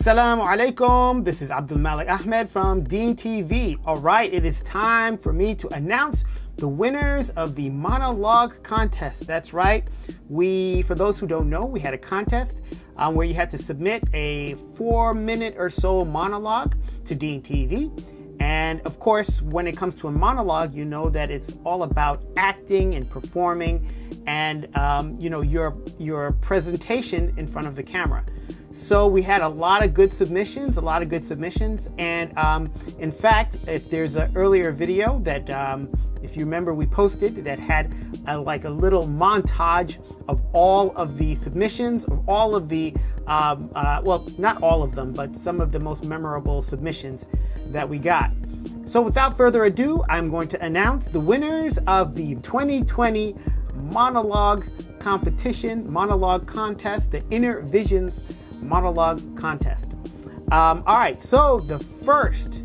Assalamu alaikum. This is Abdul Malik Ahmed from DeenTV. All right, it is time for me to announce the winners of the Monologue contest. That's right. For those who don't know, we had a contest where you had to submit a 4-minute or so monologue to DeenTV. And of course, when it comes to a monologue, you know that it's all about acting and performing and your presentation in front of the camera. So we had a lot of good submissions, and in fact, if there's an earlier video that if you remember we posted that had a little montage of all of the submissions, of all of the well, not all of them, but some of the most memorable submissions that we got. So without further ado, I'm going to announce the winners of the 2020 Monologue competition, Monologue contest, the Inner Visions Monologue contest. All right, so the first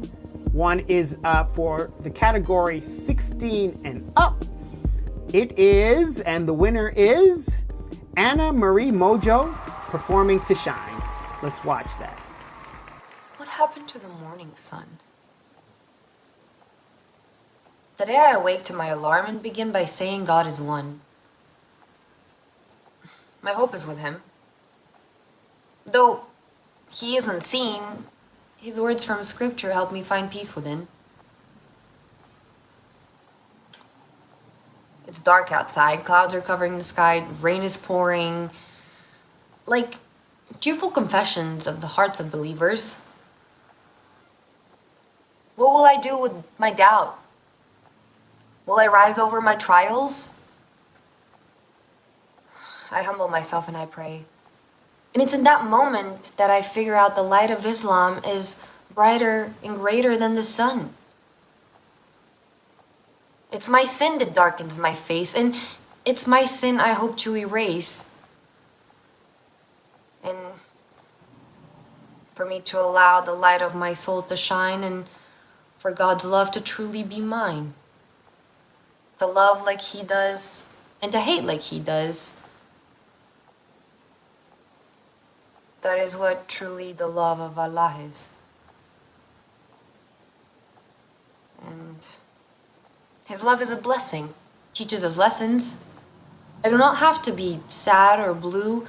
one is for the category 16 and up. It is, and the winner is Anna Marie Mojo performing To Shine. Let's watch that. What happened to the morning sun? The day I awake to my alarm and begin by saying God is one. My hope is with him. Though he isn't seen, his words from scripture help me find peace within. It's dark outside, clouds are covering the sky, rain is pouring, like tearful confessions of the hearts of believers. What will I do with my doubt? Will I rise over my trials? I humble myself and I pray. And it's in that moment that I figure out the light of Islam is brighter and greater than the sun. It's my sin that darkens my face, and it's my sin I hope to erase. And for me to allow the light of my soul to shine, and for God's love to truly be mine. To love like he does, and to hate like he does. That is what truly the love of Allah is. And his love is a blessing, teaches us lessons. I do not have to be sad or blue.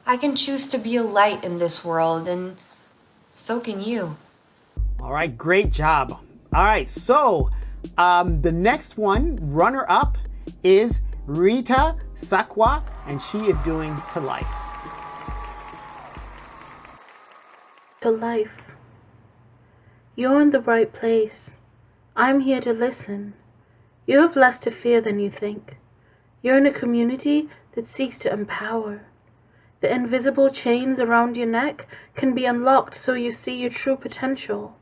I can choose to be a light in this world, and so can you. All right, great job. All right, so the next one, runner-up, is Rita Sakwa, and she is doing To Life. To life. You're in the right place. I'm here to listen. You have less to fear than you think. You're in a community that seeks to empower. The invisible chains around your neck can be unlocked so you see your true potential.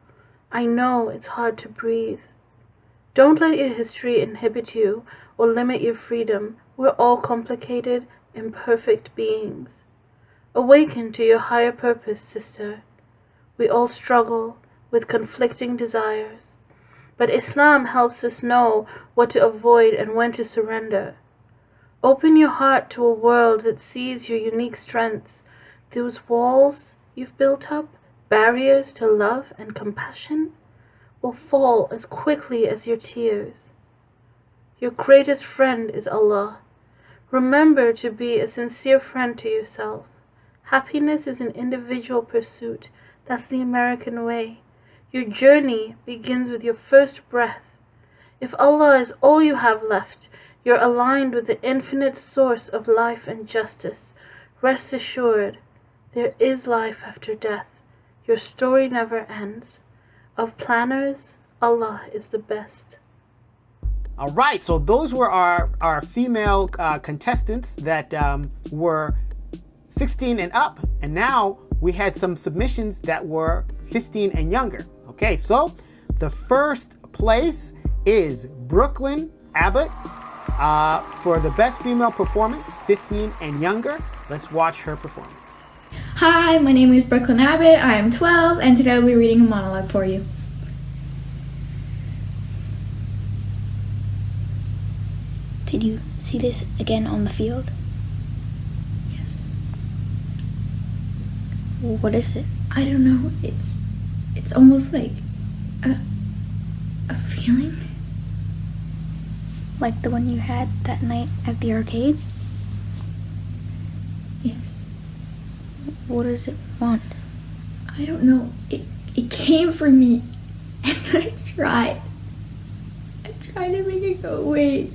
I know it's hard to breathe. Don't let your history inhibit you or limit your freedom. We're all complicated, imperfect beings. Awaken to your higher purpose, sister. We all struggle with conflicting desires, but Islam helps us know what to avoid and when to surrender. Open your heart to a world that sees your unique strengths. Those walls you've built up, barriers to love and compassion, will fall as quickly as your tears. Your greatest friend is Allah. Remember to be a sincere friend to yourself. Happiness is an individual pursuit. That's the American way. Your journey begins with your first breath. If Allah is all you have left, you're aligned with the infinite source of life and justice. Rest assured, there is life after death. Your story never ends. Of planners, Allah is the best. All right, so those were our female contestants that were 16 and up, and now we had some submissions that were 15 and younger. Okay, so the first place is Brooklyn Abbott for the best female performance, 15 and younger. Let's watch her performance. Hi, my name is Brooklyn Abbott. I am 12, and today I'll be reading a monologue for you. Did you see this again on the field? Yes. What is it? I don't know, it's almost like a feeling. Like the one you had that night at the arcade? Yes. What does it want? I don't know. It came for me, and I tried. I tried to make it go away,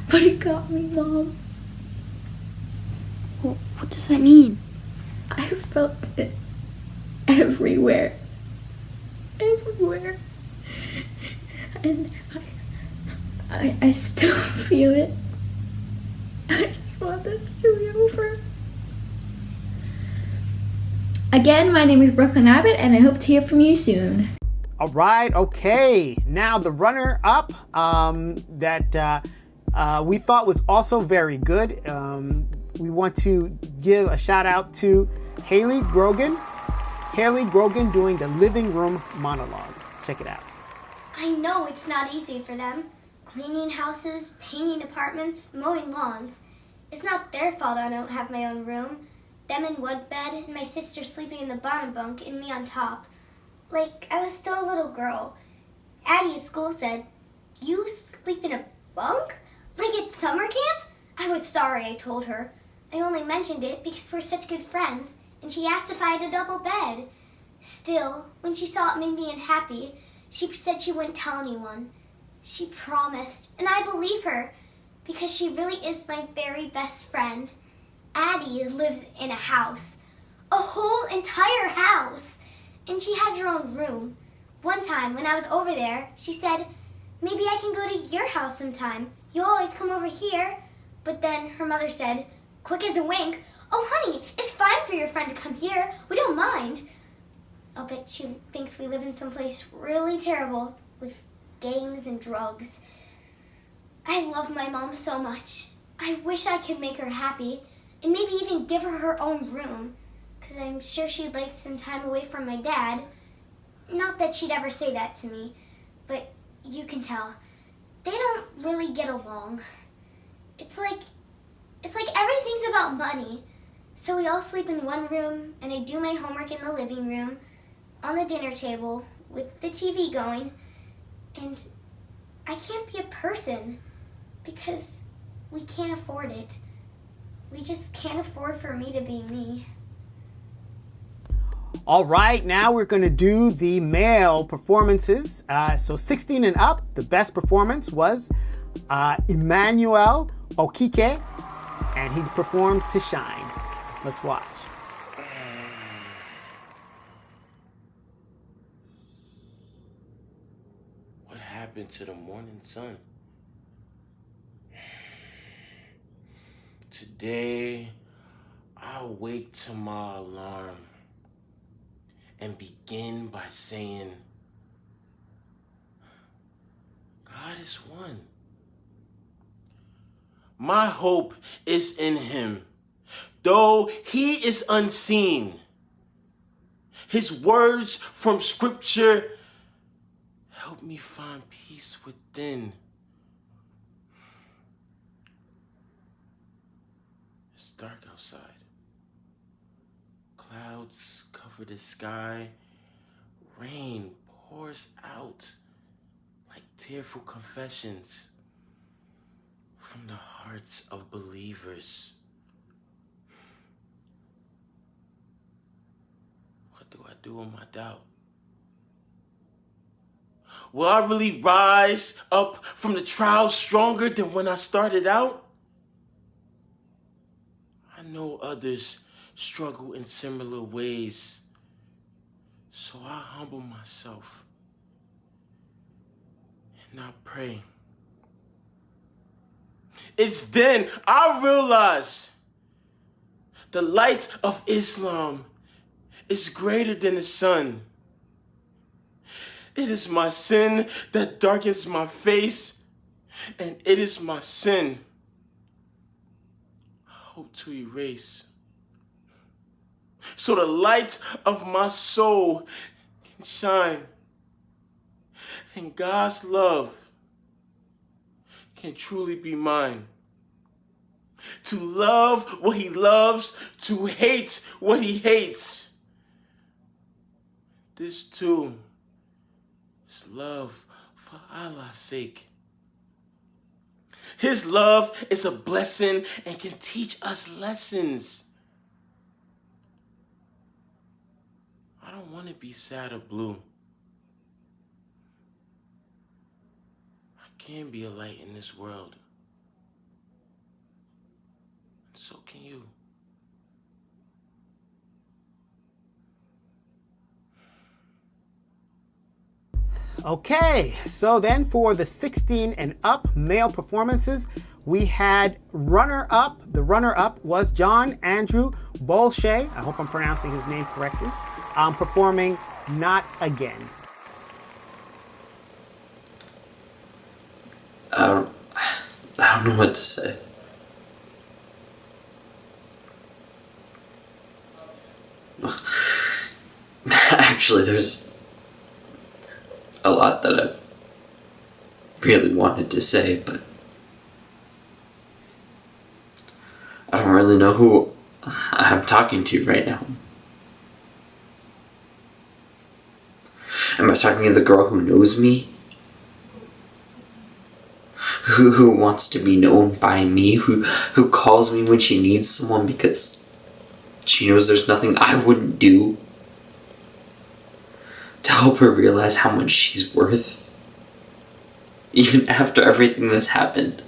but it got me, Mom. What does that mean? I felt it everywhere. Everywhere. And I still feel it. I just want this to be over. Again, my name is Brooklyn Abbott, and I hope to hear from you soon. All right, okay. Now the runner-up that we thought was also very good. We want to give a shout out to Haley Grogan. Haley Grogan doing the living room monologue. Check it out. I know it's not easy for them. Cleaning houses, painting apartments, mowing lawns. It's not their fault I don't have my own room. Them in one bed and my sister sleeping in the bottom bunk and me on top. Like I was still a little girl. Addie at school said, "You sleep in a bunk? Like at summer camp?" I was sorry, I told her. I only mentioned it because we're such good friends, and she asked if I had a double bed. Still, when she saw it made me unhappy, she said she wouldn't tell anyone. She promised, and I believe her, because she really is my very best friend. Addie lives in a house, a whole entire house, and she has her own room. One time when I was over there, she said, "Maybe I can go to your house sometime. You always come over here." But then her mother said, quick as a wink, "Oh honey, it's fine for your friend to come here. We don't mind." I'll bet she thinks we live in someplace really terrible with gangs and drugs. I love my mom so much. I wish I could make her happy and maybe even give her her own room, because I'm sure she'd like some time away from my dad. Not that she'd ever say that to me, but you can tell. They don't really get along. It's like everything's about money. So we all sleep in one room, and I do my homework in the living room, on the dinner table, with the TV going, and I can't be a person because we can't afford it. We just can't afford for me to be me. All right, now we're going to do the male performances. So 16 and up, the best performance was Emmanuel Okike, and he performed To Shine. Let's watch. What happened to the morning sun? Today, I wake to my alarm and begin by saying, God is one. My hope is in him, though he is unseen. His words from scripture help me find peace within. It's dark outside. Clouds cover the sky. Rain pours out like tearful confessions from the hearts of believers. What do I do with my doubt? Will I really rise up from the trials stronger than when I started out? I know others struggle in similar ways, so I humble myself and I pray. It's then I realize the light of Islam is greater than the sun. It is my sin that darkens my face, and it is my sin I hope to erase, so the light of my soul can shine, and God's love can truly be mine. To love what he loves, to hate what he hates, this too is love for Allah's sake. His love is a blessing and can teach us lessons. I don't want to be sad or blue. I can be a light in this world. And so can you. Okay, so then for the 16 and up male performances, we had runner-up. The runner-up was John Andrew Bolshay, I hope I'm pronouncing his name correctly, performing Not Again. I don't know what to say. Actually, there's a lot that I've really wanted to say, but I don't really know who I'm talking to right now. Am I talking to the girl who knows me? Who wants to be known by me? Who calls me when she needs someone because she knows there's nothing I wouldn't do to help her realize how much she's worth, even after everything that's happened.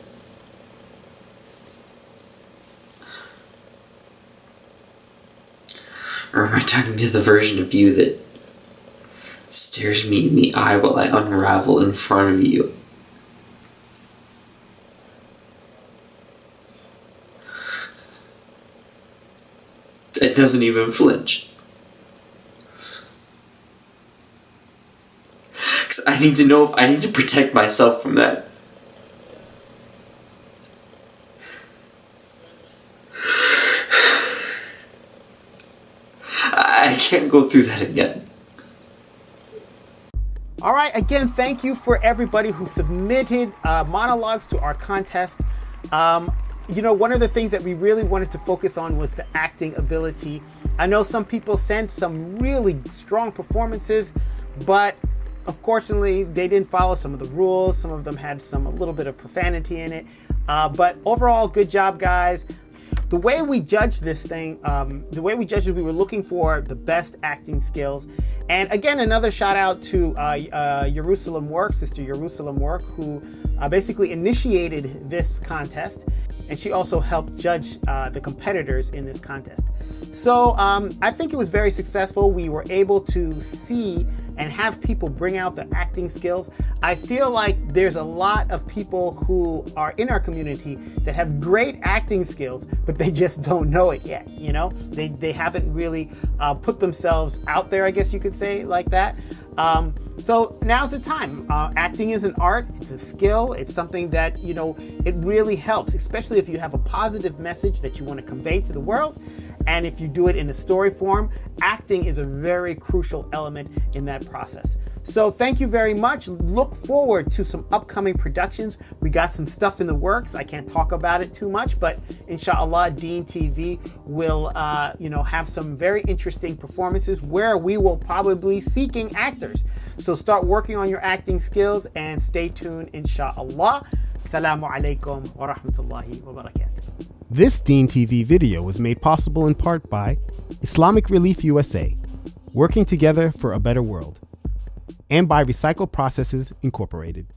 Or am I talking to the version of you that stares me in the eye while I unravel in front of you? It doesn't even flinch. Because I need to know if I need to protect myself from that. I can't go through that again. All right, again, thank you for everybody who submitted monologues to our contest. You know, one of the things that we really wanted to focus on was the acting ability. I know some people sent some really strong performances, but unfortunately, they didn't follow some of the rules. Some of them had a little bit of profanity in it. But overall, good job, guys. The way we judged this thing, we were looking for the best acting skills. And again, another shout out to Jerusalem Work, Sister Jerusalem Work, who basically initiated this contest. And she also helped judge the competitors in this contest. So I think it was very successful. We were able to see and have people bring out the acting skills. I feel like there's a lot of people who are in our community that have great acting skills, but they just don't know it yet. You know, they haven't really put themselves out there, I guess you could say, like that. So now's the time. Acting is an art, it's a skill, it's something that, you know, it really helps, especially if you have a positive message that you want to convey to the world. And if you do it in a story form, acting is a very crucial element in that process. So thank you very much. Look forward to some upcoming productions. We got some stuff in the works. I can't talk about it too much, but inshallah, DeenTV will, have some very interesting performances where we will probably be seeking actors. So start working on your acting skills and stay tuned, inshallah. Assalamu alaikum wa rahmatullahi wa barakatuh. This DeenTV video was made possible in part by Islamic Relief USA, working together for a better world, and by Recycle Processes Incorporated.